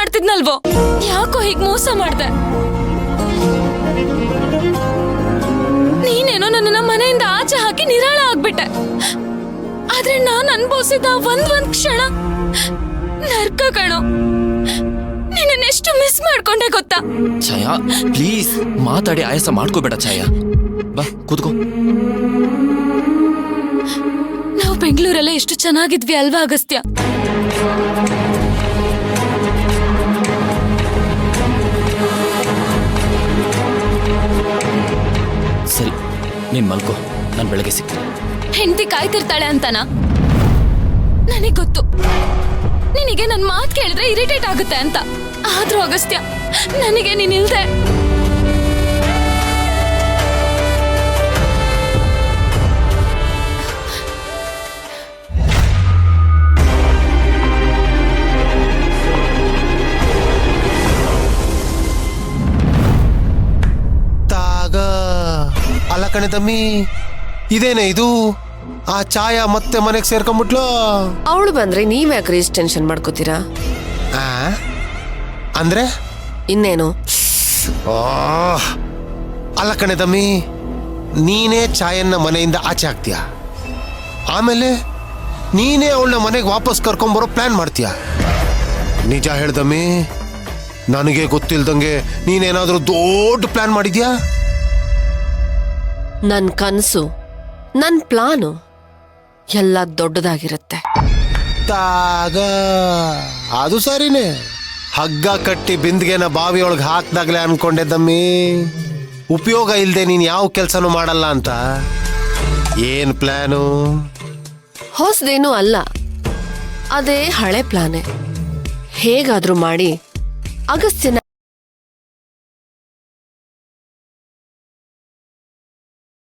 ಮಾಡ್ತಿದ್ನಲ್ವೋ, ಯಾಕೋ ಹೀಗ್ ಮೋಸ ಮಾಡ್ದೆ? ನೀನೇನೋ ನನ್ನನ್ನ ಮನೆಯಿಂದ ಆಚೆ ಹಾಕಿ ನಿರಾಳ ಆಗ್ಬಿಟ್ಟೆ. ಆದ್ರೆ ನಾನ್ ಅನ್ಭವಿಸಿದ ಒಂದ್ ಕ್ಷಣ ನರ್ಕ ಕಣೋ. ನಿನ್ನೆಷ್ಟು ಮಿಸ್ ಮಾಡ್ಕೊಂಡೆ ಗೊತ್ತಾ? ಛಾಯಾ ಪ್ಲೀಸ್ ಮಾತಾಡಿ ಆಯಾಸ ಮಾಡ್ಕೋಬೇಡ ಛಾಯಾ. ಬಾ ಕೂತ್ಕೋ. ನಾವು ಬೆಂಗಳೂರಲ್ಲೇ ಎಷ್ಟು ಚೆನ್ನಾಗಿದ್ವಿ ಅಲ್ವಾ ಅಗಸ್ತ್ಯ? ಸರಿ ನೀನ್ ಮಲ್ಕೋ, ನಾನು ಬೆಳಗ್ಗೆ ಸಿಗ್ತೀನಿ. ಹೆಂಡತಿ ಕಾಯ್ತಿರ್ತಾಳೆ ಅಂತನ ನನಗ್ ಗೊತ್ತು. ನಿನಗೆ ನನ್ ಮಾತ್ ಕೇಳಿದ್ರೆ ಇರಿಟೇಟ್ ಆಗುತ್ತೆ ಅಂತ. ಆದ್ರೂ ಅಗಸ್ತ್ಯ, ನನಗೆ ನೀನಿಲ್ದೆ ಅಲ್ಲ ಕಣೆ ತಮ್ಮಿ, ಇದೇನೆ ಇದು? ಆ ಛಾಯಾ ಮತ್ತೆ ಮನೆಗೆ ಸೇರ್ಕೊಂಡ್ಬಿಟ್ಲು. ಅವಳು ಬಂದ್ರೆ ನೀವ್ ಯಾಕ್ರಿ ಇಷ್ಟು ಟೆನ್ಷನ್ ಮಾಡ್ಕೋತೀರಾ? ಅಂದ್ರೆ ಇನ್ನೇನು? ಅಲ್ಲ ಕಣೆ ತಮ್ಮಿ, ನೀನೇ ಛಾಯನ್ನ ಮನೆಯಿಂದ ಆಚೆ ಹಾಕ್ತೀಯ, ಆಮೇಲೆ ನೀನೇ ಅವಳನ್ನ ಮನೆಗೆ ವಾಪಸ್ ಕರ್ಕೊಂಬರೋ ಪ್ಲಾನ್ ಮಾಡ್ತೀಯ. ನಿಜ ಹೇಳ್ದಮ್ಮಿ, ನನಗೆ ಗೊತ್ತಿಲ್ದಂಗೆ ನೀನೇನಾದ್ರೂ ದೊಡ್ಡ ಪ್ಲಾನ್ ಮಾಡಿದ್ಯಾ? ನನ್ ಕನ್ಸು, ನನ್ ಪ್ಲಾನು ಎಲ್ಲ ದೊಡ್ಡದಾಗಿರುತ್ತೆ. ಅದು ಸರಿನೇ. ಹಗ್ಗ ಕಟ್ಟಿ ಬಿಂದಿಗೆನ ಬಾವಿಯೊಳಗೆ ಹಾಕ್ದಾಗ್ಲೇ ಅನ್ಕೊಂಡಿದ್ದಮ್ಮಿ, ಉಪಯೋಗ ಇಲ್ಲದೆ ನೀನ್ ಯಾವ ಕೆಲಸನೂ ಮಾಡಲ್ಲ ಅಂತ. ಏನ್ ಪ್ಲಾನು? ಹೊಸದೇನೂ ಅಲ್ಲ, ಅದೇ ಹಳೆ ಪ್ಲಾನೆ. ಹೇಗಾದ್ರೂ ಮಾಡಿ ಅಗಸ್ತ್ಯನ